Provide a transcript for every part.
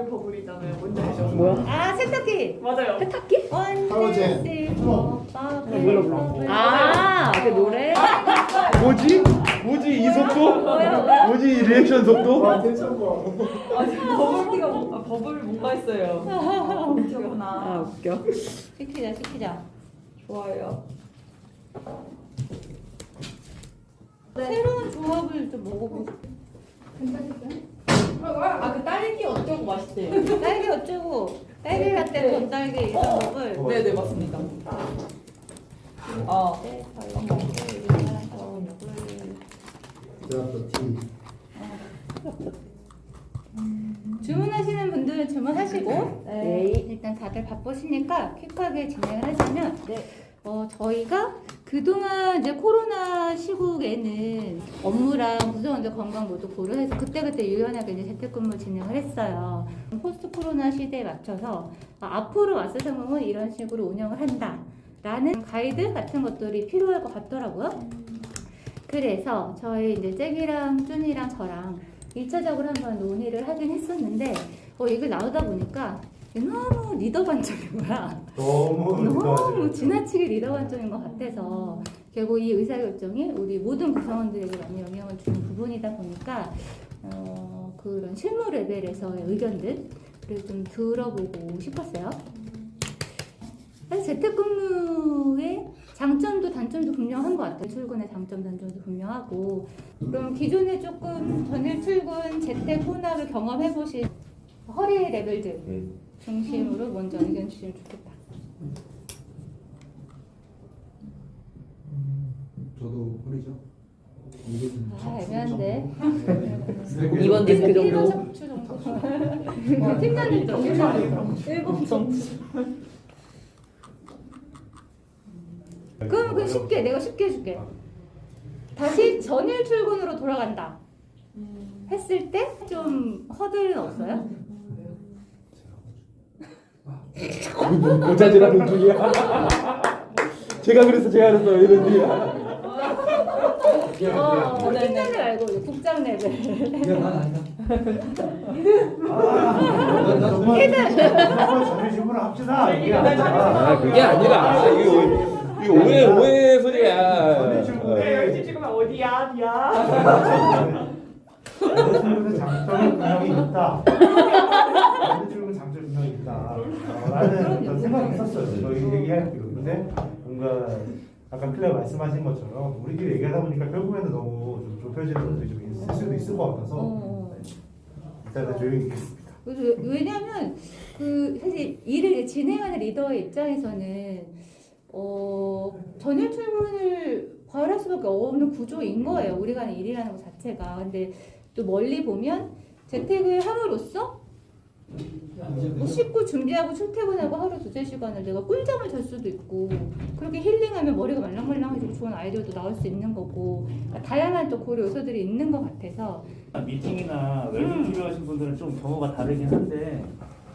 버블이잖아요. 뭔지 아시죠? 뭐야? 아 세탁기. 맞아요. 세탁기? 하우젠. 그 노래. 뭐지 이 속도? 뭐야? 뭐지 이 리액션 속도? 와 괜찮아. 버블 뭔가 했어요. 웃겨구나. 아 웃겨. 시키자. 좋아요. 새로운 조합을 좀 먹어보고 싶어. 그 딸기 어쩌고 맛있대요. 딸기 어쩌고 딸기 라떼 건딸기 이런 을 네네 맞습니다. 네, 저희 먹고 이런 사람 드랍더 티. 주문하시는 분들은 주문하시고 네. 일단 다들 바쁘시니까 퀵하게 진행을 하자면 저희가 그동안 이제 코로나 시국에는 업무랑 구성원들 건강 모두 고려해서 그때그때 유연하게 이제 재택근무 진행을 했어요. 포스트 코로나 시대에 맞춰서 앞으로 와서 상황은 이런 식으로 운영을 한다라는 가이드 같은 것들이 필요할 것 같더라고요. 그래서 저희 이제 잭이랑 쭈니랑 저랑 1차적으로 한번 논의를 하긴 했었는데 이걸 나오다 보니까 너무 리더 관점인 거야. 너무 지나치게 리더 관점인 것 같아서 결국 이 의사결정이 우리 모든 구성원들에게 많이 영향을 주는 부분이다 보니까 그런 실무 레벨에서의 의견들을 좀 들어보고 싶었어요. 사실 재택근무의 장점도 단점도 분명한 것 같아요. 출근의 장점 단점도 분명하고 그럼 기존에 조금 전일 출근 재택 혼합을 경험해보신 허리 레벨들 중심으로 먼저 의견 주시면 좋겠다. 저도 허리죠. 애매한데. 2번 디스크 정도. 척추 정도. 팀장님도 1번 정도. 그럼 쉽게 내가 쉽게 해줄게. 다시 전일 출근으로 돌아간다 했을 때 좀 허들은 없어요? 모자지라는 중이야. 제가 그랬어 이런 뒤야. 팀장 레벨 말고 국장 레벨. 점심으로 합시다. 그게 아니라 이거 오해 소리야. 열심히 찍으면 어디야? 미야. 출근의 장점이 분명히 있다. 출근 장점이 분명히 있다. 라는 어떤 생각이 있었어요. 저희 얘기할게요. 근데 뭔가 아까 클레어 말씀하신 것처럼 우리끼리 얘기하다 보니까 결국에는 너무 좀 좁혀지는 것들이 좀 있을 수도 있을 것 같아서 일단은 조용히 있겠습니다. 왜냐하면 사실 일을 진행하는 리더의 입장에서는 전일 출근을 바랄 수밖에 없는 구조인 거예요. 우리가 하는 일이라는 것 자체가. 근데 또 멀리 보면 재택을 함으로써 씻고 준비하고 출퇴근하고 하루 두세 시간을 내가 꿀잠을 잘 수도 있고 그렇게 힐링하면 머리가 말랑말랑해지고 좋은 아이디어도 나올 수 있는 거고 그러니까 다양한 또 고려 요소들이 있는 것 같아서 미팅이나 외부 필요하신 분들은 좀 경우가 다르긴 한데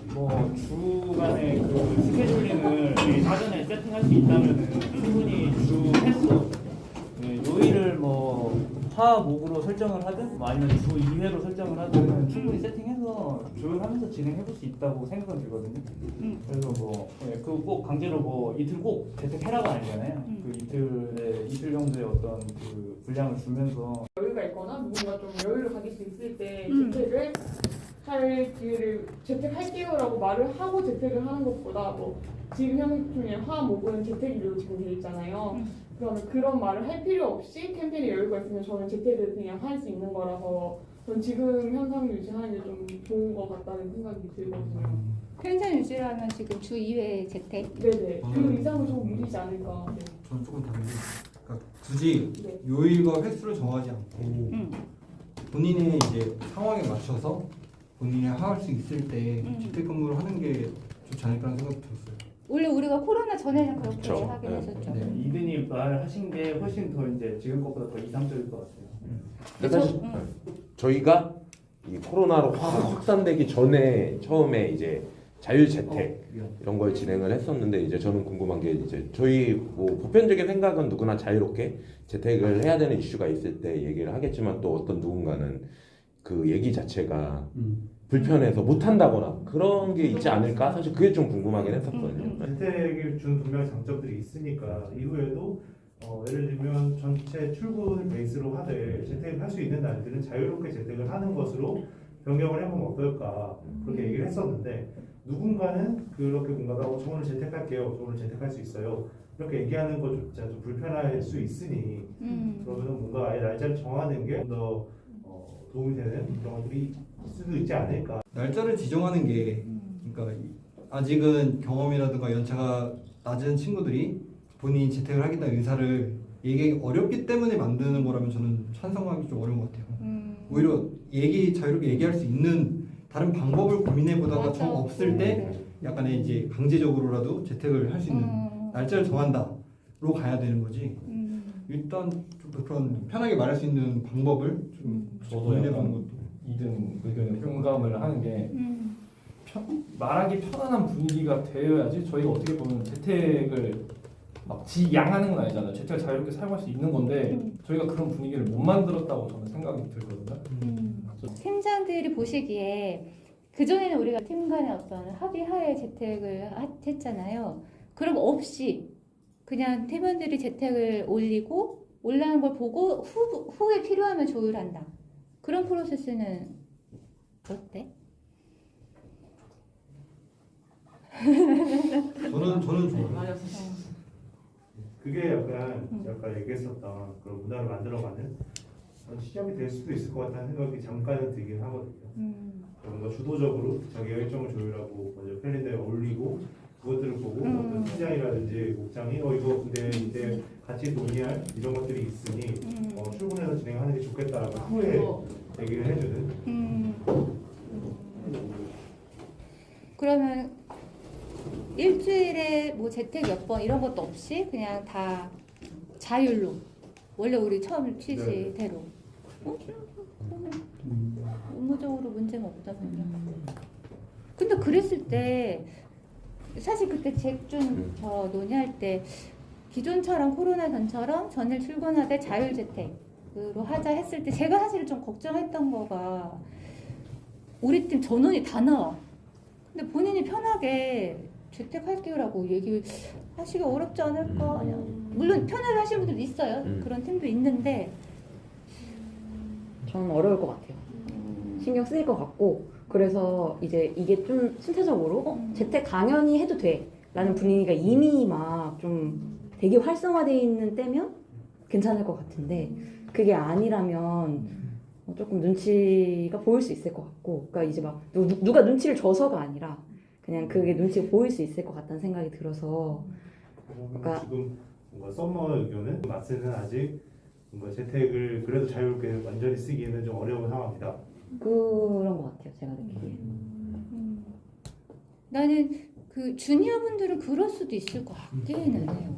주간에 그 스케줄링을 미리 사전에 세팅할 수 있다면 충분히 주 횟수 요일을 화목으로 설정을 하든 아니면 주 2회로 설정을 하든 충분히 세팅해서 조율하면서 진행해볼 수 있다고 생각은 들거든요. 그래서 꼭 강제로 이틀 꼭 재택해라가 아니잖아요. 그 이틀 정도의 어떤 그 분량을 주면서 여유가 있거나 누군가 좀 여유를 가질 수 있을 때 재택을 할 기회를 재택할게요라고 말을 하고 재택을 하는 것보다 지금 현 중에 화목은 재택일로 지금 돼 있잖아요. 그러면 그런 말을 할 필요 없이 캠페인에 여유가 있으면 저는 재택을 그냥 할 수 있는 거라서 전 지금 현상 유지하는 게 좀 좋은 것 같다는 생각이 들거든요. 현상 유지라면 지금 주 2회 재택. 네네. 그 이상은 좀 무리지 않을까. 네. 저는 조금 다른데, 그러니까 굳이 네. 요일과 횟수를 정하지 않고 본인의 이제 상황에 맞춰서 본인이 할 수 있을 때 재택근무를 하는 게 좋지 않을까라는 생각이 들었어요. 원래 우리가 코로나 전에는 그렇게 그렇죠. 하긴 했었죠. 네. 이든이 말하신 게 훨씬 더 이제 지금 것보다 더 이상적일 것 같아요. 사실 저희가 이 코로나로 확산되기 전에 처음에 이제 자율재택 이런 걸 진행을 했었는데 이제 저는 궁금한 게 이제 저희 보편적인 생각은 누구나 자유롭게 재택을 해야 되는 이슈가 있을 때 얘기를 하겠지만 또 어떤 누군가는 그 얘기 자체가 불편해서 못 한다거나 그런 게 있지 않을까? 사실 그게 좀 궁금하긴 했었거든요. 재택이 준 분명히 장점들이 있으니까 이후에도 예를 들면 전체 출근 베이스로 하되 재택을 할 수 있는 날들은 자유롭게 재택을 하는 것으로 변경을 해보면 어떨까 그렇게 얘기를 했었는데 누군가는 그렇게 뭔가가 저 오늘 재택할게요, 저 오늘 재택할 수 있어요 이렇게 얘기하는 것조차 좀 불편할 수 있으니 그러면 뭔가 아예 날짜를 정하는 게 더 도움이 되는 그런 것들이 있을 수도 있지 않을까. 날짜를 지정하는 게 그러니까 아직은 경험이라든가 연차가 낮은 친구들이 본인이 재택을 하겠다는 의사를 얘기하기 어렵기 때문에 만드는 거라면 저는 찬성하기 좀 어려운 것 같아요. 오히려 자유롭게 얘기할 수 있는 다른 방법을 고민해 보다가 맞아. 정 없을 때 약간의 이제 강제적으로라도 재택을 할 수 있는 날짜를 정한다로 가야 되는 거지. 일단 좀 그런 편하게 말할 수 있는 방법을 좀 저도 고민해 보는 약간 것도. 이든 의견에 공감을 하는 게 말하기 편안한 분위기가 되어야지 저희가 어떻게 보면 재택을 막 지양하는 건 아니잖아요. 재택을 자유롭게 사용할 수 있는 건데 저희가 그런 분위기를 못 만들었다고 저는 생각이 들거든요. 팀장들이 보시기에 그전에는 우리가 팀 간의 어떤 합의하에 재택을 했잖아요. 그럼 없이 그냥 팀원들이 재택을 올라는 걸 보고 후에 필요하면 조율한다. 그런 프로세스는 어때? 저는 좋아요. 그게 약간 얘기했었던 그런 문화를 만들어가는 그런 시점이 될 수도 있을 것 같다는 생각이 잠깐은 들긴 하거든요. 뭔가 주도적으로 자기가 일정을 조율하고 먼저 캘린더에 올리고 그것들을 보고 어떤 팀장이라든지 목장이 이거 근데 이제 같이 논의할 이런 것들이 있으니 출근해서 진행하는 게 좋겠다라고 후에 얘기를 해주는. 그러면 일주일에 뭐 재택 몇 번 이런 것도 없이 그냥 다 자율로 원래 우리 처음 취지대로 업무적으로 문제가 없다 보냐. 근데 그랬을 때 사실 그때 잭준 저 논의할 때 기존처럼 코로나 전처럼 전일 출근하되 자율재택으로 하자 했을 때 제가 사실 좀 걱정했던 거가 우리 팀 전원이 다 나와. 근데 본인이 편하게 재택할게요라고 얘기하시기 어렵지 않을까. 물론 편하게 하시는 분들도 있어요. 그런 팀도 있는데 저는 어려울 것 같아요. 신경 쓰일 것 같고 그래서 이제 이게 좀 순차적으로 재택 당연히 해도 돼 라는 분위기가 이미 막 좀 되게 활성화되어 있는 때면 괜찮을 것 같은데 그게 아니라면 조금 눈치가 보일 수 있을 것 같고 그러니까 이제 막 누가 눈치를 줘서가 아니라 그냥 그게 눈치가 보일 수 있을 것 같다는 생각이 들어서 그러니까 지금 뭔가 썸머 의견은 마스는 아직 뭔가 재택을 그래도 자유롭게 완전히 쓰기에는 좀 어려운 상황이다. 그런 것 같아요 제가 느끼기에. 나는 그 주니어 분들은 그럴 수도 있을 것 같기는 해요.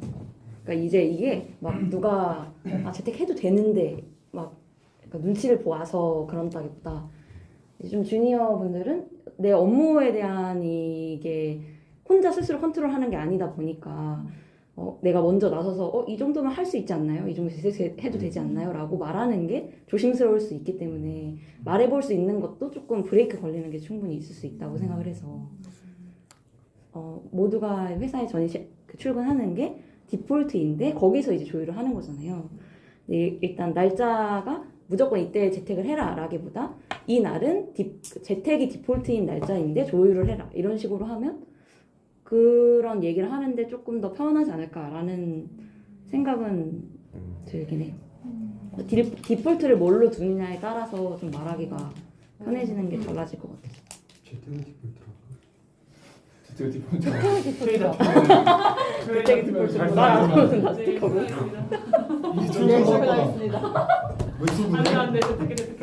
그러니까 이제 이게 막 누가 재택해도 되는데 막 그러니까 눈치를 보아서 그런다기보다 이제 좀 주니어 분들은 내 업무에 대한 이게 혼자 스스로 컨트롤하는 게 아니다 보니까 내가 먼저 나서서 이 정도면 할 수 있지 않나요? 이 정도 해도 되지 않나요? 라고 말하는 게 조심스러울 수 있기 때문에 말해볼 수 있는 것도 조금 브레이크 걸리는 게 충분히 있을 수 있다고 생각을 해서 모두가 회사에 출근하는 게 디폴트인데 거기서 이제 조율을 하는 거잖아요. 근데 일단 날짜가 무조건 이때 재택을 해라 라기보다 이 날은 재택이 디폴트인 날짜인데 조율을 해라 이런 식으로 하면 그런 얘기를 하는데 조금 더 편하지 않을까라는 생각은 들긴 해요. 디폴트를 뭘로 두느냐에 따라서 좀 말하기가 편해지는 게 달라질 것 같아요. 재택은 디폴트라. 재택 디폴트. 재택 디폴트. 말안 하면 스티커를. 출근하겠습니다. 안돼 재택.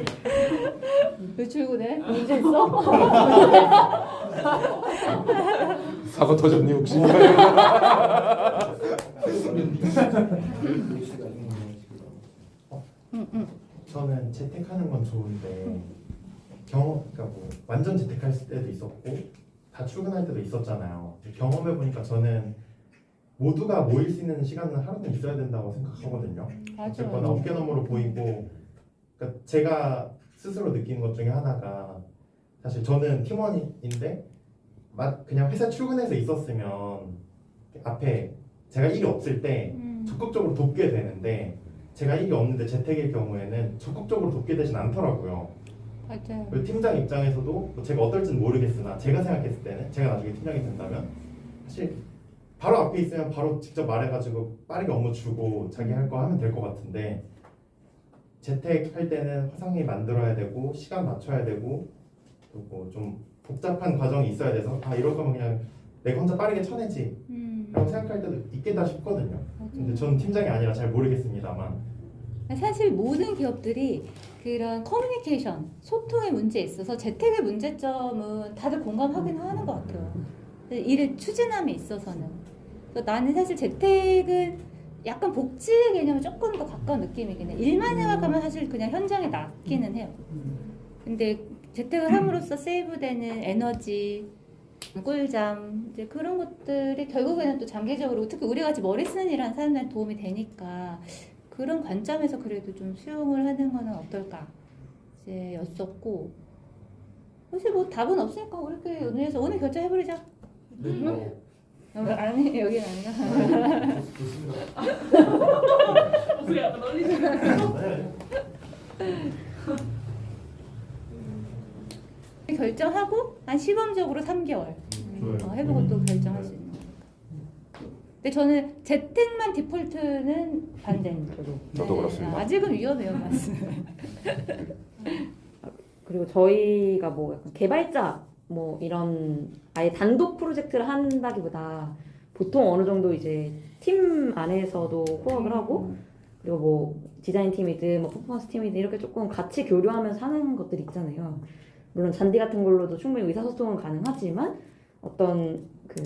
왜 출근해? 문제 있어? 사고 터졌니 혹시? 저는 재택하는 건 좋은데 그러니까 뭐 완전 재택할 때도 있었고 다 출근할 때도 있었잖아요. 경험해 보니까 저는 모두가 모일 수 있는 시간은 하루는 있어야 된다고 생각하거든요. 어쨌거나 어깨너머로 보이고 그러니까 제가 스스로 느끼는 것 중에 하나가 사실 저는 팀원인데 그냥 회사 출근해서 있었으면 앞에 제가 일이 없을 때 적극적으로 돕게 되는데 제가 일이 없는데 재택일 경우에는 적극적으로 돕게 되진 않더라고요. 맞아요. 그리고 팀장 입장에서도 뭐 제가 어떨지는 모르겠으나 제가 생각했을 때는 제가 나중에 팀장이 된다면 사실 바로 앞에 있으면 바로 직접 말해가지고 빠르게 업무 주고 자기 할 거 하면 될 것 같은데 재택할 때는 화상회의 만들어야 되고 시간 맞춰야 되고 그리고 좀 복잡한 과정이 있어야 돼서 이럴 거면 그냥 내가 혼자 빠르게 쳐내지 라고 생각할 때도 있겠다 싶거든요. 근데 저는 팀장이 아니라 잘 모르겠습니다만 사실 모든 기업들이 그런 커뮤니케이션, 소통의 문제에 있어서 재택의 문제점은 다들 공감하긴 하는 것 같아요. 일을 추진함에 있어서는. 그래서 나는 사실 재택은 약간 복지의 개념이 조금 더 가까운 느낌이긴 해. 일만 생각하면 사실 그냥 현장에 낫기는 해요. 근데 재택을 함으로써 세이브되는 에너지, 꿀잠 이제 그런 것들이 결국에는 또 장기적으로 특히 우리 같이 머리 쓰는 일하는 사람들한테 도움이 되니까 그런 관점에서 그래도 좀 수용을 하는 거는 어떨까 이제 였었고 사실 뭐 답은 없으니까 우리끼리 오늘 결정해버리자. 아니 여기는 아니야. 무슨 약간 널리시는 결정하고 한 시범적으로 3개월 해보고 또 결정할 수 있는 거니까. 근데 저는 재택만 디폴트는 반대입니다. 저도 그렇습니다. 아직은 위험해요, 말씀. 그리고 저희가 뭐 약간 개발자 뭐 이런 아예 단독 프로젝트를 한다기보다 보통 어느 정도 이제 팀 안에서도 코업을 하고 그리고 뭐 디자인 팀이든 뭐 퍼포먼스 팀이든 이렇게 조금 같이 교류하면서 하는 것들이 있잖아요. 물론 잔디 같은 걸로도 충분히 의사소통은 가능하지만 어떤 그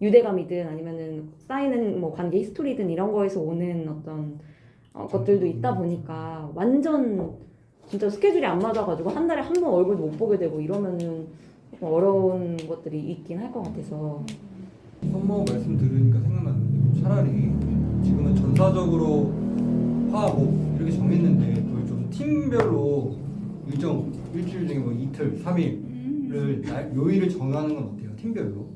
유대감이든 아니면은 쌓이는 뭐 관계 히스토리든 이런 거에서 오는 어떤 것들도 있다 보니까 완전 진짜 스케줄이 안 맞아가지고 한 달에 한 번 얼굴도 못 보게 되고 이러면은 좀 어려운 것들이 있긴 할 것 같아서. 현모 말씀 들으니까 생각나는 게 차라리 지금은 전사적으로 화목 이렇게 정했는데 그걸 좀 팀별로 일정 일주일 중에 뭐 이틀, 3일을 요일을 정하는 건 어때요? 팀별로.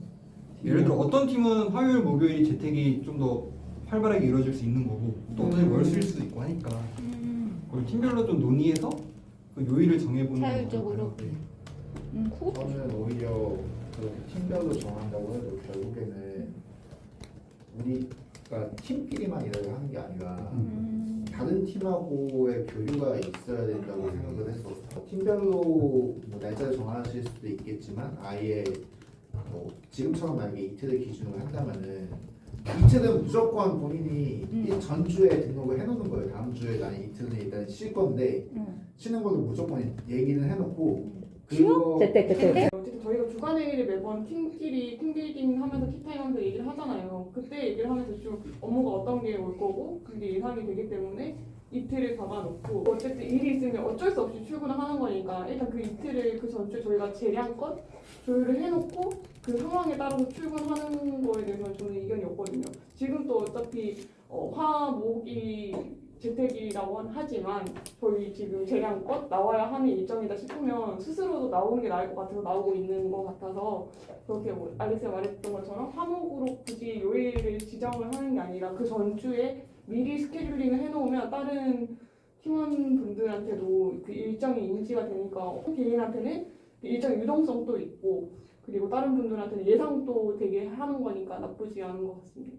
예를 들어 어떤 팀은 화요일, 목요일 재택이 좀 더 활발하게 이루어질 수 있는 거고 또 어떤 팀은 월수일 수도 있고 하니까 그걸 팀별로 좀 논의해서 그 요일을 정해보는 건 자율적으로. 어떨까요? 저는 오히려 그 팀별로 정한다고 해도 결국에는 우리가 팀끼리만 일을 하는 게 아니라 다른 팀하고의 교류가 있어야 된다고 생각을 해서 팀별로 뭐 날짜를 정하실 수도 있겠지만 아예 뭐 지금처럼 만약에 이틀을 기준으로 한다면은 이틀은 무조건 본인이 전주에 등록을 해놓는 거예요. 다음 주에 나는 이틀은 일단 쉴 건데 쉬는 걸로 무조건 얘기는 해놓고 그거 재택. 어쨌든 저희가 주간 회의를 매번 팀끼리 팀빌딩 하면서 티타임 하면서 얘기를 하잖아요. 그때 얘기를 하면서 좀 업무가 어떤 게 올 거고 그게 예상이 되기 때문에 이틀을 잡아놓고 어쨌든 일이 있으면 어쩔 수 없이 출근을 하는 거니까 일단 그 이틀을 그 전주에 저희가 재량껏 조율을 해놓고 그 상황에 따라서 출근하는 거에 대해서는 저는 이견이 없거든요. 지금 또 어차피 화목이 재택이라고 하지만 저희 지금 재량껏 나와야 하는 일정이다 싶으면 스스로도 나오는 게 나을 것 같아서 나오고 있는 것 같아서 그렇게 뭐 알렉스가 말했던 것처럼 화목으로 굳이 요일을 지정을 하는 게 아니라 그 전주에 미리 스케줄링을 해놓으면 다른 팀원분들한테도 그 일정이 인지가 되니까 개인한테는 일정 유동성도 있고 그리고 다른 분들한테는 예상도 되게 하는 거니까 나쁘지 않은 것 같습니다.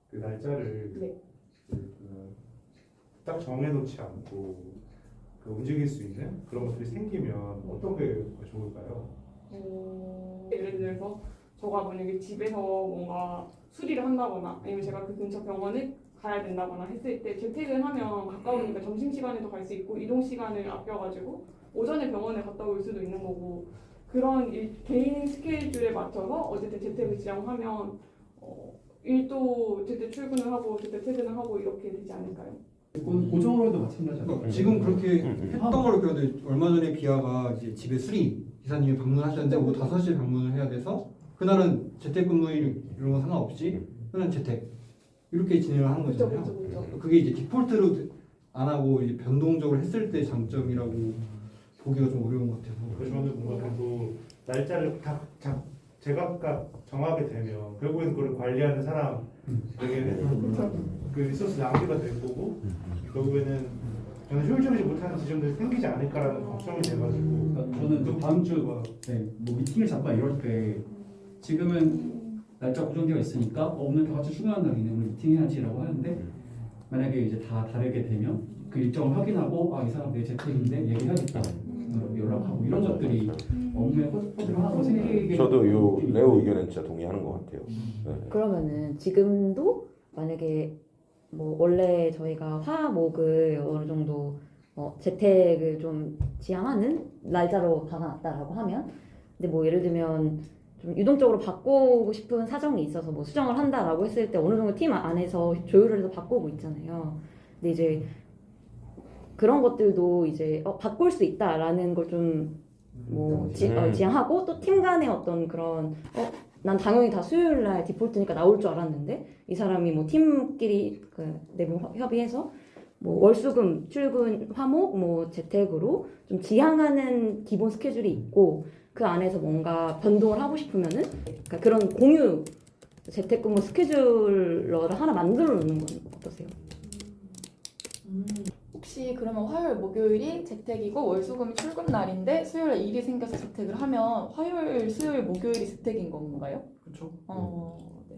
그 날짜를 네. 딱 정해놓지 않고 그 움직일 수 있는 그런 것들이 생기면 어떤 게 좋을까요? 예를 들어서 저가 만약에 집에서 뭔가 수리를 한다거나 아니면 제가 그 근처 병원에 가야 된다거나 했을 때 재택을 하면 가까우니까 점심시간에도 갈 수 있고 이동시간을 아껴가지고 오전에 병원에 갔다 올 수도 있는 거고 그런 개인 스케줄에 맞춰서 어쨌든 재택을 지정하면 일도 재택 출근을 하고 재택 퇴근을 하고 이렇게 되지 않을까요? 고정으로도 마찬가지 않을까요? 지금 그렇게 했던 걸로 기억하는데 얼마 전에 비아가 이제 집에 수리 기사님이 방문하셨는데 오후 5시에 방문을 해야 돼서 그날은 재택근무일 이런 거 상관없이 그냥 재택 이렇게 진행을 하는 거잖아요. 그렇죠. 그게 이제 디폴트로 안 하고 이 변동적으로 했을 때 장점이라고 보기가 좀 어려운 것 같아서. 저는 뭔가 그래도 날짜를 다 제각각 정하게 되면 결국엔 그걸 관리하는 사람에게는 그 리소스 낭비가 될 거고 결국에는 저는 효율적이지 못하는 지점들이 생기지 않을까라는 걱정이 돼가지고 그러니까 저는 그 다음 주에 뭐 미팅을 잡거나 이럴 때 지금은 날짜 고정되어 있으니까 오늘 다 같이 출근하는 날이네 오늘 미팅해야지라고 하는데 만약에 이제 다 다르게 되면 그 일정을 확인하고 이 사람 내 재택인데 얘기하겠다 연락하고 이런 것들이 업무에 허들을 하고 생기게. 저도 요 레오 의견은 진짜 동의하는 것 같아요. 네. 그러면은 지금도 만약에 뭐 원래 저희가 화목을 어느 정도 재택을 좀 지향하는 날짜로 박아놨다라고 하면, 근데 뭐 예를 들면 좀 유동적으로 바꾸고 싶은 사정이 있어서 뭐 수정을 한다라고 했을 때 어느 정도 팀 안에서 조율을 해서 바꾸고 있잖아요. 근데 이제 그런 것들도 이제 바꿀 수 있다라는 걸 좀 뭐 지향하고, 또 팀 간의 어떤 그런 난 당연히 다 수요일 날 디폴트니까 나올 줄 알았는데 이 사람이 뭐 팀끼리 그 내부 협의해서 뭐 월수금 출근 화목 뭐 재택으로 좀 지향하는 기본 스케줄이 있고, 그 안에서 뭔가 변동을 하고 싶으면은 그러니까 그런 공유 재택근무 스케줄러를 하나 만들어 놓는 건 어떠세요? 혹시 그러면 화요일, 목요일이 재택이고 월수금이 출근 날인데 수요일에 일이 생겨서 재택을 하면 화요일, 수요일, 목요일이 재택인 건가요? 그렇죠. 네.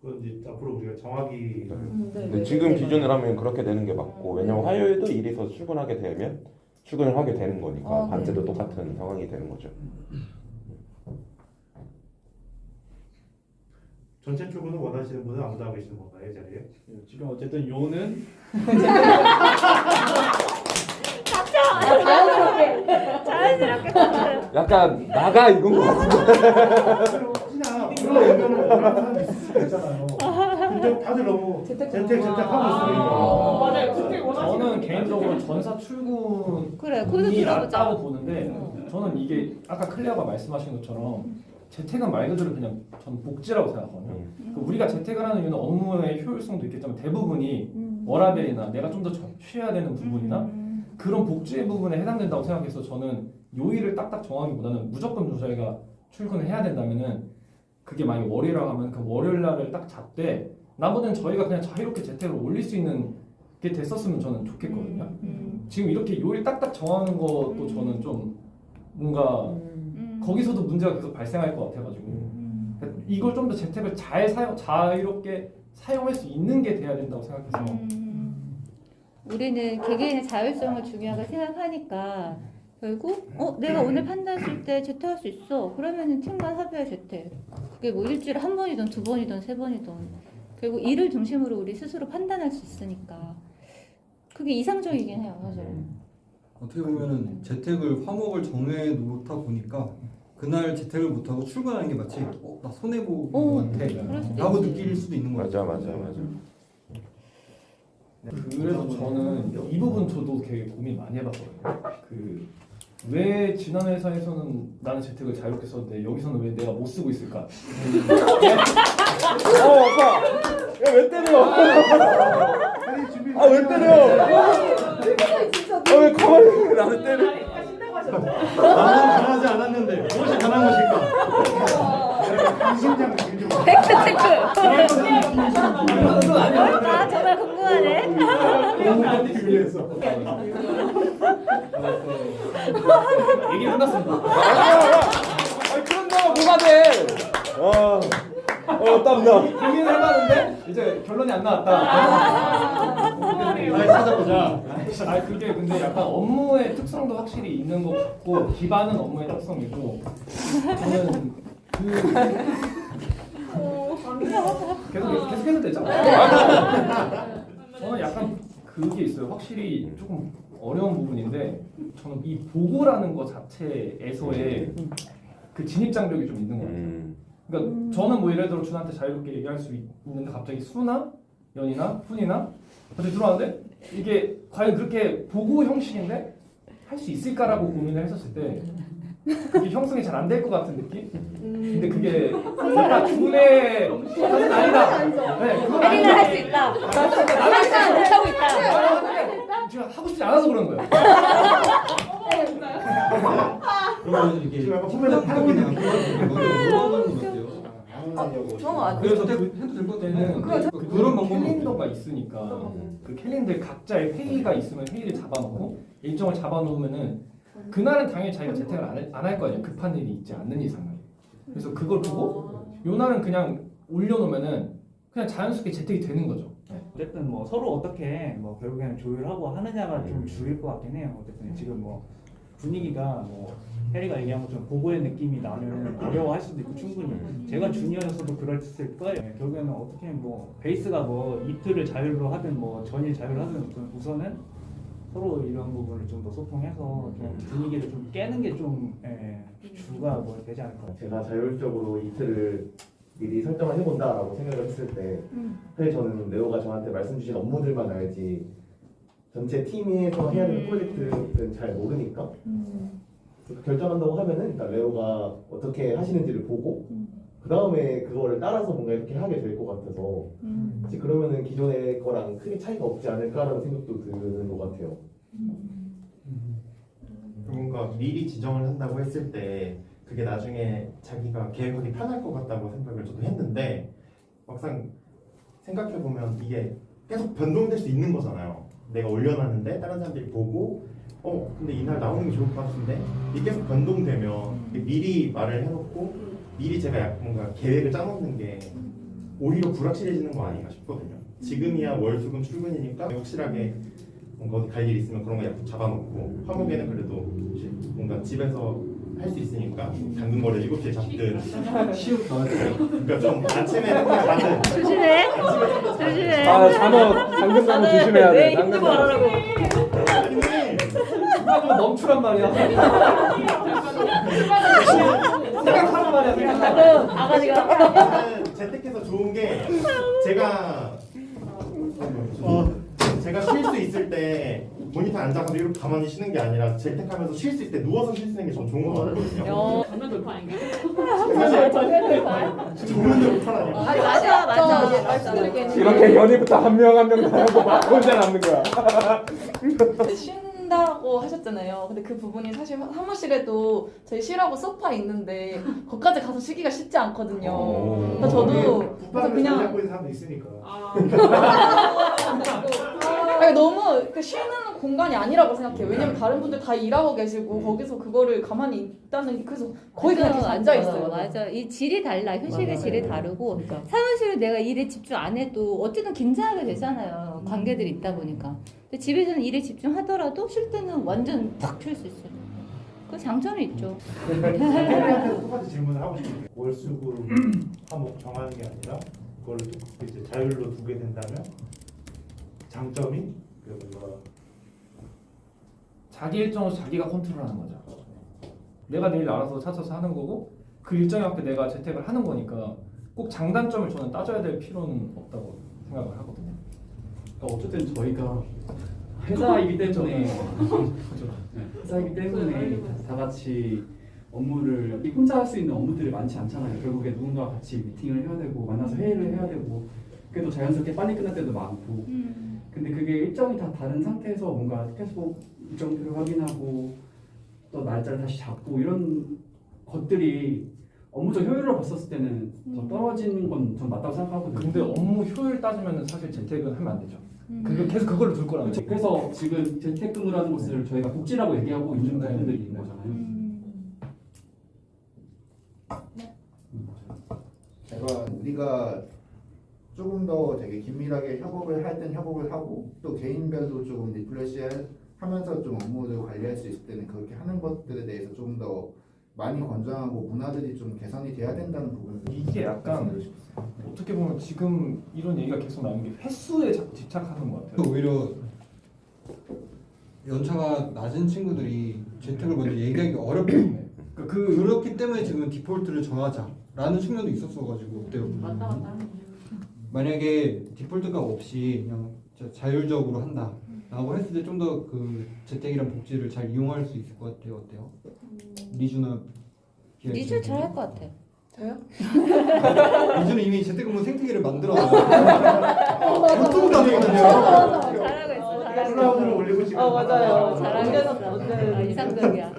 그건 이제 앞으로 우리가 정하기 근데 지금 기준을 하면 그렇게 되는 게 맞고, 왜냐면 화요일도 일에서 출근하게 되면 출근을 하게 되는 거니까 반대도 똑같은 상황이 되는 거죠. 전체 출근을 원하시는 분은 아무도 안 계시는 건가요, 이 자리에? 지금 어쨌든 요는 자연스럽게 약간 나가 이건 거 같은데. 혹시나 그런 의견을 원하는 사람이 있을 수도 있잖아요. 근데 다들 너무 재택하고 있으니까. 맞아요. 재택 원하시는 저는 분이 개인적으로 전사 출근이 그래 거기서 들어보자. 낫다고 보는데, 저는 이게 아까 클레어가 말씀하신 것처럼 재택은 말 그대로 그냥 전 복지라고 생각하거든요. 그 우리가 재택을 하는 이유는 업무의 효율성도 있겠지만 대부분이 워라밸이나 내가 좀 더 쉬어야 되는 부분이나 그런 복지의 부분에 해당된다고 생각해서, 저는 요일을 딱딱 정하기보다는 무조건 저희가 출근을 해야 된다면은, 그게 만약에 월요일이라고 하면 그 월요일 날을 딱 잡되 나머지는 저희가 그냥 자유롭게 재택을 올릴 수 있는 게 됐었으면 저는 좋겠거든요. 지금 이렇게 요일 딱딱 정하는 것도 저는 좀 뭔가 거기서도 문제가 계속 발생할 것 같아가지고, 이걸 좀 더 재택을 자유롭게 사용할 수 있는 게 돼야 된다고 생각해서. 우리는 개개인의 자율성을 중요하게 생각하니까 결국 내가 오늘 판단 쓸 때 재택할 수 있어. 그러면은 팀간 합의해 재택. 그게 뭐 일주일에 한 번이든 두 번이든 세 번이든 결국 일을 중심으로 우리 스스로 판단할 수 있으니까 그게 이상적이긴 해요, 사실. 어떻게 보면은 재택을 화목을 정해 놓다 보니까 그날 재택을 못 하고 출근하는 게 마치 나 손해 보는 것 같아 라고 느낄 수도 있는 거죠. 맞아. 그래서 저는 이 부분 저도 되게 고민 많이 해봤거든요. 왜 지난 회사에서는 나는 재택을 자유롭게 썼는데 여기서는 왜 내가 못 쓰고 있을까? 아빠, 야 왜 때려? 아 왜 때려? 왜 가만히 나를 때려? 나는 변하지 않았는데 무엇이 변한 것일까? 심장 진주. 팩트 체크. 정말 궁금하네. 얘기 끝났습니다. 아니 그런 거 뭐가 돼? 땀나. 고민을 해봤는데 이제 결론이 안 나왔다. 찾아보자. 그게 근데 약간 업무의 특성도 확실히 있는 것 같고, 기반은 업무의 특성이고, 저는 계속 해도 되잖아요. 저는 약간 그게 있어요. 확실히 조금 어려운 부분인데, 저는 이 보고라는 것 자체에서의 그 진입 장벽이 좀 있는 것 같아요. 그러니까 저는 뭐 예를 들어 준한테 자유롭게 얘기할 수 있는데 갑자기 수나 연이나 훈이나 갑자기 들어왔는데 이게 과연 그렇게 보고 형식인데 할 수 있을까라고 고민을 했었을 때, 그게 형성이 잘 안 될 것 같은 느낌? 근데 그게 약간 군의 사실 아니다. 네, 그건 할인을 아니죠. 할 수 있다. 항상 못하고 있다. 지금 하고 싶지 않아서 그런 거예요. 그러면 이게 지금 약간 후배들 팔고 그냥 물어보는 건 어때요? 저는 안 그래서 해도 그 될 것 때는 같아요. 그런 캘린더가 있으니까 그 캘린더에 각자의 회의가 있으면 회의를 잡아놓고 일정을 잡아놓으면은 그날은 당연히 자기가 재택을 안 할 거예요. 급한 일이 있지 않는 이상은. 그래서 그걸 보고 요 날은 그냥 올려놓으면은 그냥 자연스럽게 재택이 되는 거죠. 어쨌든 뭐 서로 어떻게 뭐 결국에는 조율하고 하느냐가 좀 주일 것 같긴 해요. 어쨌든 지금 뭐 분위기가 뭐 해리가 얘기한 것처럼 보고의 느낌이 나면 어려워할 수도 있고 충분히 제가 주니어였어도 그랬을 거예요. 결국에는 어떻게 뭐 베이스가 뭐 이틀을 자율로 하든 뭐 전일 자율로 하든 우선은 서로 이런 부분을 좀 더 소통해서 좀 분위기를 좀 깨는 게 좀 주가 뭐 되지 않을까. 제가 자율적으로 이틀을 미리 설정을 해본다라고 생각을 했을 때 사실 저는 레오가 저한테 말씀 주신 업무들만 알지 전체 팀에서 해야 되는 프로젝트는 잘 모르니까 결정한다고 하면은 일단 레오가 어떻게 하시는지를 보고 그 다음에 그거를 따라서 뭔가 이렇게 하게 될 것 같아서 이제 그러면은 기존의 거랑 크게 차이가 없지 않을까라는 생각도 드는 것 같아요. 뭔가 미리 지정을 한다고 했을 때 그게 나중에 자기가 계획하기 편할 것 같다고 생각을 저도 했는데 막상 생각해 보면 이게 계속 변동될 수 있는 거잖아요. 내가 올려놨는데 다른 사람들이 보고 근데 이날 나오는 게 좋을 것 같은데 이게 계속 변동되면 미리 말을 해놓고 미리 제가 뭔가 계획을 짜놓는 게 오히려 불확실해지는 거 아닌가 싶거든요. 지금이야 월수금 출근이니까 확실하게 뭔가 어디 갈 일 있으면 그런 거 약속 잡아놓고 화목에는 그래도 뭔가 집에서 할 수 있으니까 당근거래 7시에 잡든 그러니까 좀 아침에는 그냥 가든 조심해. 조심해. 당근 단어 조심해야 돼. 당근 단어. 누가 좀 멈추란 말이야. 생각하란 말이야. 생각. 아가씨가 재택해서 좋은 게 제가 쉴 수 있을 때 모니터 앉아서 이렇게 가만히 쉬는 게 아니라 재택하면서 쉴 수 있을 때 누워서 쉴 수 있는 게 전 좋은 거 같거든요. 전면 돌파 아닌가? 사실 전면 돌파. 전면 돌파 아니야. 아니 맞아. 말씀드리기에는 이렇게 연희부터 한 명 한 명 다 하고 막 혼자 남는 거야. 쉰다고 하셨잖아요. 근데 그 부분이 사실 사무실에도 저희 쉬라고 소파 있는데 거기까지 가서 쉬기가 쉽지 않거든요. 그래서 저도 그래서 그냥 잡고 있는 사람도 있으니까. 아니, 너무 그 쉬는 공간이 아니라고 생각해요. 왜냐면 다른 분들 다 일하고 계시고 거기서 그거를 가만히 있다는 게 그래서 거의 그냥 계속 앉아 있어요. 맞아. 이 질이 달라. 휴식의 질이 다르고 사무실은 내가 일에 집중 안 해도 어쨌든 긴장하게 되잖아요. 관계들이 있다 보니까. 근데 집에서는 일에 집중하더라도 쉴 때는 완전 탁 쉴 수 있어요. 그 장점이 있죠. 혜리한테 똑같이 질문을 하고 싶어요. 월수금 화목 정하는 게 아니라 그걸 이제 자율로 두게 된다면 장점이 뭔가 자기 일정을 자기가 컨트롤하는 거죠. 내가 내일 알아서 찾아서 하는 거고 그 일정에 맞게 내가 재택을 하는 거니까 꼭 장단점을 저는 따져야 될 필요는 없다고 생각을 하거든요. 그러니까 어쨌든 저희가 회사이기 때문에 회사이기 때문에 다 같이 업무를 혼자 할 수 있는 업무들이 많지 않잖아요. 결국에 누군가 같이 미팅을 해야 되고 만나서 회의를 해야 되고 그래도 자연스럽게 빨리 끝날 때도 많고 근데 그게 일정이 다 다른 상태에서 뭔가 계속 일정표를 확인하고 또 날짜를 다시 잡고 이런 것들이 업무적 효율을 봤었을 때는 더 떨어지는 건 전 맞다고 생각하거든요. 근데 업무 효율 따지면 사실 재택은 하면 안 되죠. 계속 그걸로 둘 거라는 거죠. 그래서 지금 재택근무라는 것을 저희가 복지라고 얘기하고 있는 부분들이 있는 거잖아요. 우리가 조금 더 되게 긴밀하게 협업을 할 땐 협업을 하고 또 개인별로 조금 리플레시 하면서 좀 업무를 관리할 수 있을 때는 그렇게 하는 것들에 대해서 좀 더 많이 권장하고 문화들이 좀 개선이 돼야 된다는 부분을 이게 약간 어떻게 보면 지금 이런 얘기가 계속 나오는 게 횟수에 자꾸 집착하는 것 같아요. 오히려 연차가 낮은 친구들이 재택을 먼저 얘기하기 어렵거든요. 그렇기 때문에 지금 디폴트를 정하자라는 측면도 있었어가지고 어때요? 만약에 디폴트가 없이 그냥 자율적으로 한다라고 했을 때 좀 더 그 재택이란 복지를 잘 이용할 수 있을 것 같아요. 어때요? 리주나 기아 리주 잘할 것 같아. 저요? 리주는 이미 재택근무 생태계를 만들어놨어요. 보통 다니거든요. 잘하고 있어. 잘하고 플라우드를 올리고 지금 맞아요. 잘하고 있어. 이상적이야.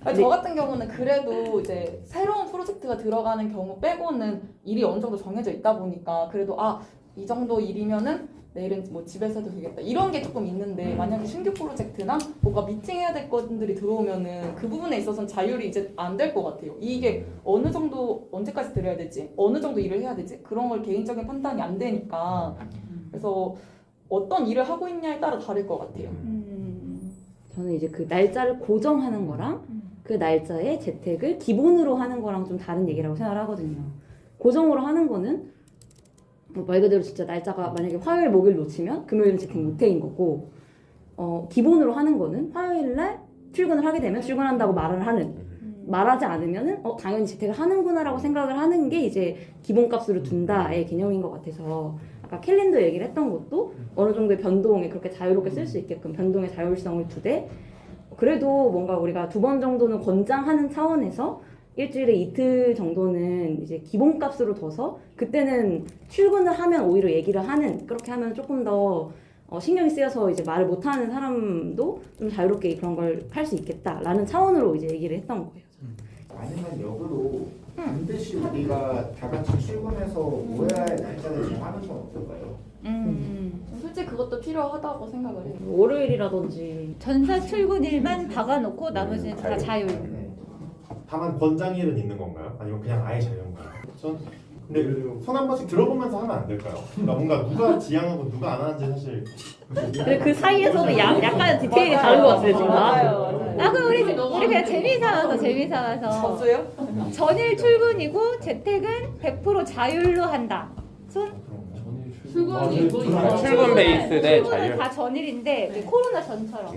아니, 저 같은 경우는 그래도 이제 새로운 프로젝트가 들어가는 경우 빼고는 일이 어느 정도 정해져 있다 보니까 그래도 이 정도 일이면은 내일은 뭐 집에서 해도 되겠다 이런 게 조금 있는데 만약에 신규 프로젝트나 뭔가 미팅해야 될 것들이 들어오면은 그 부분에 있어서는 자율이 이제 안 될 것 같아요. 이게 어느 정도 언제까지 들어야 되지, 어느 정도 일을 해야 되지 그런 걸 개인적인 판단이 안 되니까 그래서 어떤 일을 하고 있냐에 따라 다를 것 같아요. 저는 이제 그 날짜를 고정하는 거랑 그 날짜에 재택을 기본으로 하는 거랑 좀 다른 얘기라고 생각을 하거든요. 고정으로 하는 거는 말 그대로 진짜 날짜가 만약에 화요일, 목요일 놓치면 금요일은 재택 못해인 거고, 기본으로 하는 거는 화요일 날 출근을 하게 되면 출근한다고 말을 하는, 말하지 않으면은 당연히 재택을 하는구나라고 생각을 하는 게 이제 기본값으로 둔다의 개념인 것 같아서, 아까 캘린더 얘기를 했던 것도 어느 정도의 변동에 그렇게 자유롭게 쓸 수 있게끔 변동의 자율성을 두되, 그래도 뭔가 우리가 2번 정도는 권장하는 차원에서 일주일에 이틀 정도는 이제 기본값으로 둬서 그때는 출근을 하면 오히려 얘기를 하는, 그렇게 하면 조금 더 신경이 쓰여서 이제 말을 못하는 사람도 좀 자유롭게 그런 걸 할 수 있겠다라는 차원으로 이제 얘기를 했던 거예요. 아니면 역으로 반드시 우리가 다 같이 출근해서 모여야 할 날짜를 정하는 건 어떨까요? 솔직히 그것도 필요하다고 생각을 해요. 월요일이라든지 전사 출근일만 박아놓고 나머지는 다 자율. 다만 권장일은 있는 건가요? 아니면 그냥 아예 자유인가요? 전 근데 손 한 번씩 들어보면서 하면 안 될까요? 그러니까 뭔가 누가 지향하고 누가 안 하는지 사실 근데 그 사이에서도 약간 디테일이 다른 것 같아요 지금. 그럼 우리 그냥 재미삼아서 저도요? 전일 출근이고 재택은 100% 자율로 한다. 출근이 출근 베이스 대 출근은 자율. 다 전일인데 이제 코로나 전처럼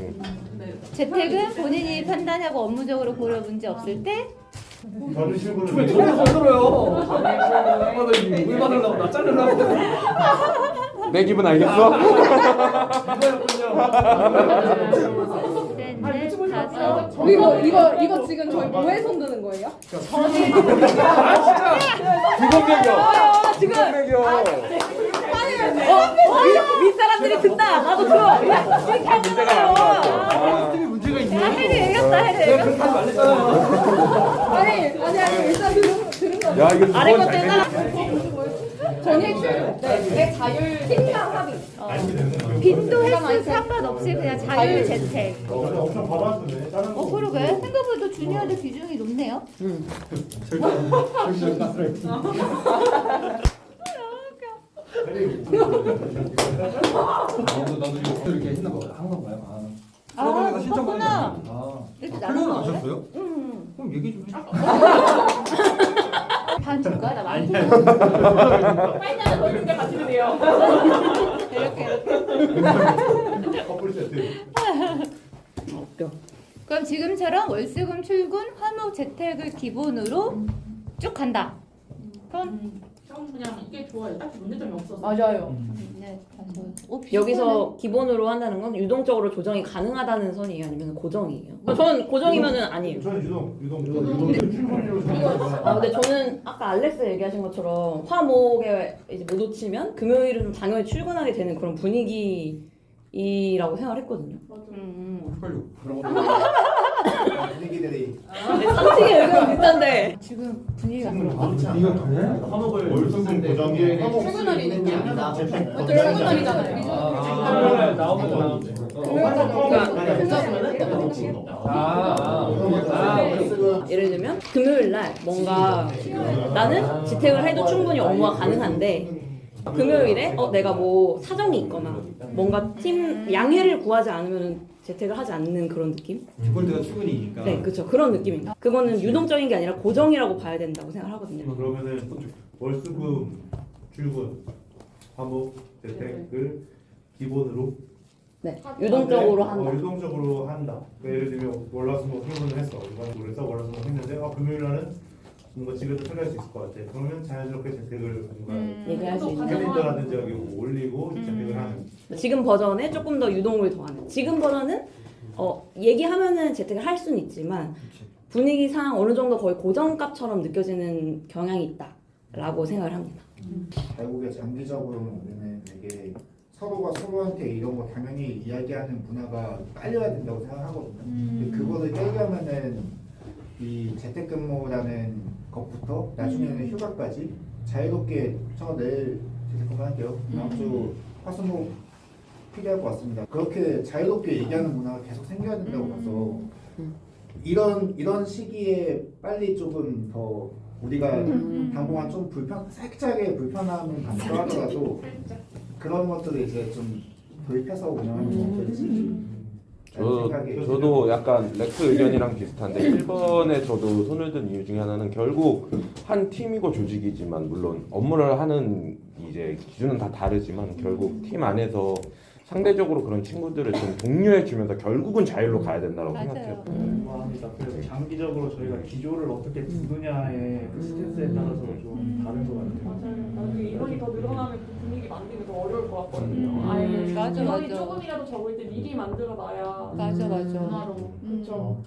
재택은 본인이 판단하고 업무적으로 고려 문제 없을 때 저는 출근을 왜 저를 건드려요? 물 받으려고 나 자르려고. 내 기분 알겠어? 셋넷 다섯 이거 지금 저희 뭐에 손드는 거예요? 직업 매겨. 직업 매겨. 윗사람들이 듣다. 나도 들어. 이렇게 하는 문제가 많은 것 같아. 팀이 문제가 있네. 해를 얘기했다 해를 내가 그렇게 하지 말랬잖아요. 아니 일단 들은 거 야 이거 아래 두번 것들 잘 따라. 전일 출근 내 자율 팀장 합의 빈도 횟수 상관없이 그냥 자율 재택. 엄청 받아주네. 다른 거. 그러게 생각보다 주니어들 비중이 높네요. 절대 가스라이팅. 나도 이거 이렇게 했나 봐. 한 건가요? 그러다 신청 그렇구나. 아. 이렇게 플랜은 나눠 아셨어요? 그럼 얘기 좀 해줘. 반 줄까? 나 많이 파이널 넣는 게 같이 드세요. 이렇게. 커플 세트. 그럼 지금처럼 월수금 출근 화목 재택을 기본으로 쭉 간다. 그럼 그냥 이게 좋아요. 딱히 문제점이 없어서. 맞아요. 네, 여기서 기본으로 한다는 건 유동적으로 조정이 가능하다는 선이에요, 아니면 고정이에요? 저는 고정이면은 아니에요. 저는 유동 출근으로 근데 저는 아까 알렉스 얘기하신 것처럼 화목에 이제 못 놓치면 금요일은 좀 당연히 출근하게 되는 그런 분위기라고 생각을 했거든요. 분위기들이 상식의 의견은 비슷한데 지금 분위기가 이거 화목을 월수금 고정에 출근날이 있는 게 아니다. 재택 출근날이잖아요. 화요일날 나오면 예를 들면 금요일 날 뭔가 나는 재택을 해도 충분히 업무가 가능한데 금요일에 내가 뭐 사정이 있거나 뭔가 팀 양해를 구하지 않으면 재택을 하지 않는 그런 느낌? 디폴트가 출근이니까. 네, 그렇죠. 그런 느낌입니다. 그거는 유동적인 게 아니라 고정이라고 봐야 된다고 생각하거든요. 그러면은 월수금 출근 화목 재택을 기본으로 네, 유동적으로 한다. 유동적으로 한다. 예를 들면 월화수목 출근을 했어. 그래서 월화수목 했는데 금요일날은 뭔가 집에서 처리할 수 있을 것 같아. 그러면 자연스럽게 재택을 뭔가 얘기할 수 있는. 캘린더라든지 여기 올리고 재택을 하는. 지금 버전에 조금 더 유동을 더하는. 지금 버전은 얘기하면은 재택을 할 수는 있지만 분위기상 어느 정도 거의 고정값처럼 느껴지는 경향이 있다라고 생각을 합니다. 결국에 장기적으로는 우리는 되게 서로가 서로한테 이런 거 당연히 이야기하는 문화가 깔려야 된다고 생각하거든요. 근데 그거를 깨려면은 이 재택근무라는 것부터 나중에는 휴가까지 자유롭게 저 내일 재택근무 할게요. 다음 주 화수목 필요할 것 같습니다. 그렇게 자유롭게 얘기하는 문화가 계속 생겨야 된다고 봐서 이런 시기에 빨리 조금 더 우리가 당분간 좀 살짝의 불편함은 감수하더라도 그런 것들을 이제 좀 도입해서 운영하는 거 어떨지. 저도 약간 렉스 의견이랑 비슷한데 1번에 저도 손을 든 이유 중에 하나는 결국 한 팀이고 조직이지만 물론 업무를 하는 이제 기준은 다 다르지만 결국 팀 안에서 상대적으로 그런 친구들을 좀 독려해 주면서 결국은 자율로 가야 된다고 맞아요. 생각해요. 합니다. 그래서 장기적으로 저희가 기조를 어떻게 두느냐의 그 스탠스에 따라서 좀 다른 것 같아요. 맞아요. 나중에 인원이 더 늘어나면 그 분위기 만들기 더 어려울 것 같거든요. 아예 맞아, 인원이 맞아. 조금이라도 적을 때 미리 만들어놔야 맞아. 문화로. 그렇죠.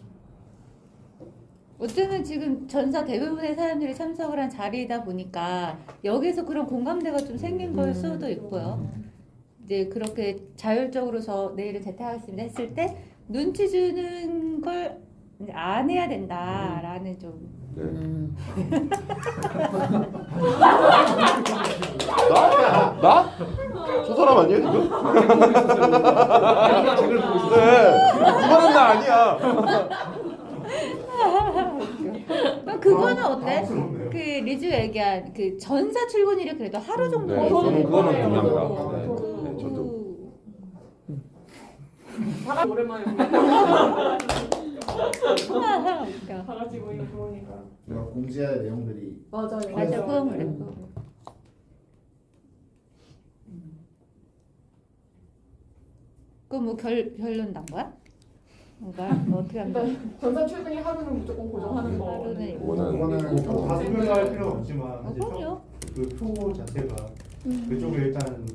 어쩌면 지금 전사 대부분의 사람들이 참석을 한 자리이다 보니까 여기서 그런 공감대가 좀 생긴 걸 수도 있고요. 이제 그렇게 자율적으로 내일은 재택하겠습니다 했을 때 눈치 주는 걸 안 해야 된다라는 좀. 네. 나? 저 사람 아니에요 지금? 네. 이거는 나 아니야. 그거는 어때? 그 리주 얘기한 그 전사 출근일이 그래도 하루 정도. 네, 저는 그거는 동의합니다. 네. 네, 저도. 다 같이 오랜만에 보니까 웃겨. 다 같이 보니까 좋으니까. 뭔가 공지할 내용들이 맞아요. 맞아, 그건 그래. 그거 뭐 결론 난 거야? 뭔가 뭐 어떻게 한다? 전사 출근이 하루는 무조건 고정하는 거. 하루는 있고. 그거는 다 설명할 필요가 없지만 이제 그럼요. 그 표 자체가 그쪽에 일단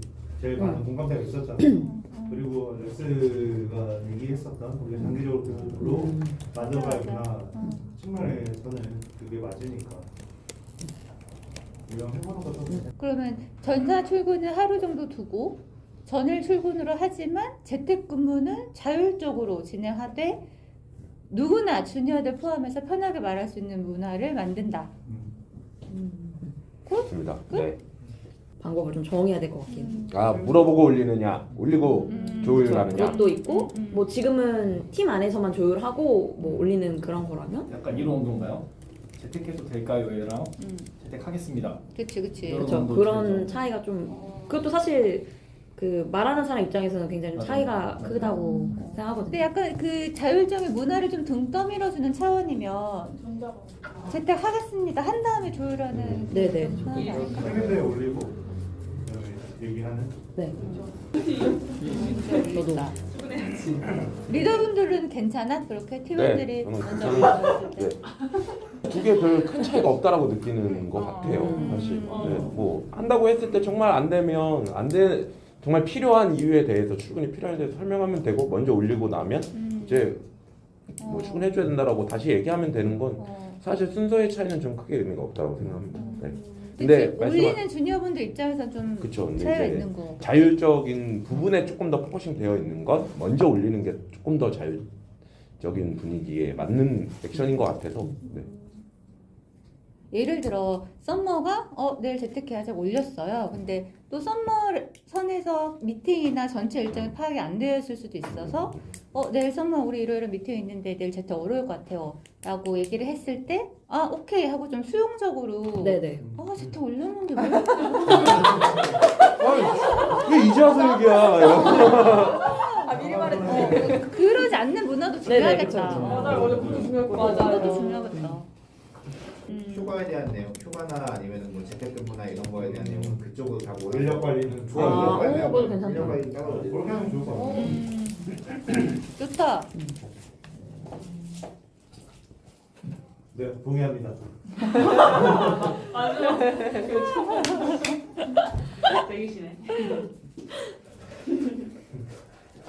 제일 많은 공감대가 있었잖아요. 그리고 렉스가 얘기했었던 우리가 장기적으로 그걸로 만들어가야구나. 정말 저는 그게 맞으니까 운영해보는 것도 그러면 전사 출근을 하루 정도 두고 전일 출근으로 하지만 재택근무는 자율적으로 진행하되 누구나 주니어들 포함해서 편하게 말할 수 있는 문화를 만든다. 그렇습니다. 네. 방법을 좀 정해야 될 것 같긴 해요. 아 물어보고 올리느냐, 올리고 조율하느냐. 그것도 있고 뭐 지금은 팀 안에서만 조율하고 뭐 올리는 그런 거라면 약간 이런 온도인가요? 재택해도 될까요? 얘랑 재택하겠습니다. 그치. 이런 그렇죠. 정도 그런 되죠. 차이가 좀 그것도 사실 그 말하는 사람 입장에서는 굉장히 좀 차이가 크다고 생각하거든요. 근데 약간 그 자율적인 문화를 좀 등 떠밀어주는 차원이면 전자가. 재택하겠습니다 한 다음에 조율하는 네네. 편하지 않을까? 캘린더에 올리고 그다음에 얘기하는 네. 저도 리더분들은 괜찮아? 그렇게 팀원들이 저는 먼저 괜찮아요. 말했을 때? 그게 별 큰 차이가 없다라고 느끼는 것 같아요. 사실. 네, 뭐 한다고 했을 때 정말 안 되면 정말 필요한 이유에 대해서 출근이 필요한 대해서 설명하면 되고 먼저 올리고 나면 이제 뭐 출근해줘야 된다라고 다시 얘기하면 되는 건 사실 순서의 차이는 좀 크게 의미가 없다고 생각합니다. 네. 근데 그치? 올리는 주니어분들 입장에서 좀 그쵸. 근데 차이가 이제 있는 거. 자율적인 부분에 조금 더 포커싱 되어 있는 것 먼저 올리는 게 조금 더 자율적인 분위기에 맞는 액션인 것 같아서. 네. 예를 들어 썸머가 내일 재택해야지 올렸어요. 근데 또 썸머 선에서 미팅이나 전체 일정이 파악이 안 되었을 수도 있어서 내일 썸머 우리 일요일에 미팅 있는데 내일 재택 어려울 것 같아요 라고 얘기를 했을 때 오케이 하고 좀 수용적으로 네네. 재택 올렸는데 왜? 왜 이제 와서 얘기야? 미리 말했지. 그러지 않는 문화도 네네, 중요하겠다. 그쵸, 그쵸. 맞아요. 그것도 중요할 것 맞아요. 같아요. 그것도 중요하겠다. 휴가에 대한 내용, 휴가나 아니면 뭐 재택근무나 이런 거에 대한 내용은 그쪽으로 다 모여서 인력 관리는 인력 관리, 그거 괜찮다. 인력 관리 따로 그렇게 하면 좋을 것 같아요. 좋다. 네, 동의합니다. 맞아요. 대기시네.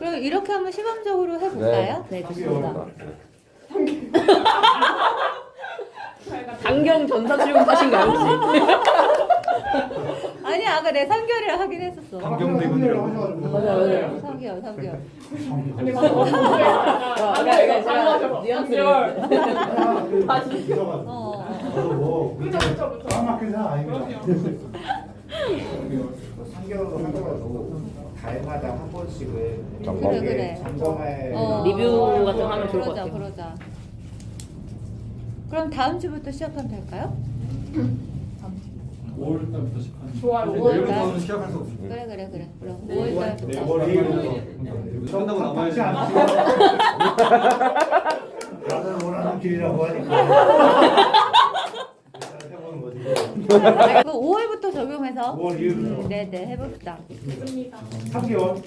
그럼 이렇게 한번 시범적으로 해볼까요? 네, 좋습니다. 네. 강경 전사 출근 하신가요 혹시? 아니 아까 내 3개월이라 하긴 했었어. 강경대군이라고 하셔가지고. 맞아요. 3개월. 아니 방금 어떻게 아까 제가 뉘앙스를 다시 있어가지고. 저도 뭐 까맣게 생각 아닙니다. 3개월로 하더라도 달마다 한 번씩은 점검. 그래. 점검할 리뷰 같은 거 하면 좋을 것 같아요. 그러자. 그럼 다음 주부터 시작하면 될까요? 5월달부터 시작하는. 좋아요. 내일부터는 시작할 수 없어요. 그래. 그럼 네. 5월달부터. 끝나고 남아야지. 나는 원하는 길이라고 하니까. 해보는 거지. 네, 5월부터 적용해서 5월 2일부터. 네네 해봅시다. 3개월.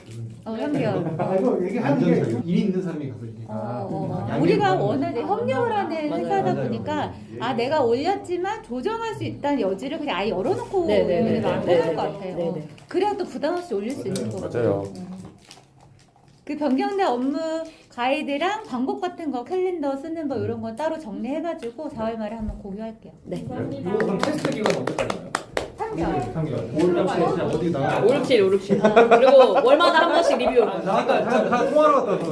3개월. 아, 이거 얘기하는 게 일이 있는 사람이 가서 얘기가. 우리가 워낙에 협력을 하는 맞아요. 회사다 맞아요. 보니까 내가 올렸지만 조정할 수 있다는 여지를 그냥 아예 열어놓고 네네네. 올리면 안 되는 것 같아요. 네네. 그래야 또 부담 없이 올릴 수 있는 거거든요. 맞아요. 그 변경된 업무 가이드랑 방법 같은 거 캘린더 쓰는 법 이런 거 따로 정리해가지고 4월 말에 한번 공유할게요. 이거 그럼 테스트 기간 언제까지나요? 3개월. 3개월. 5월달부터 진짜 어디 나가? 567. 그리고 월마다 한 번씩 리뷰. 나 아까 다 통화로 갔다 왔어.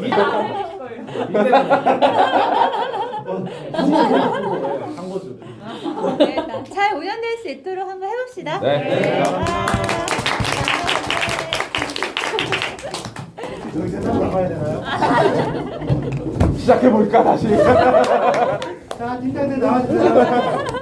한 거죠. 네, 잘 운영될 수 있도록 한번 해봅시다. 네. 여기 세상 나가야 되나요? 시작해볼까 다시. 자, 팀장들 나와주세요.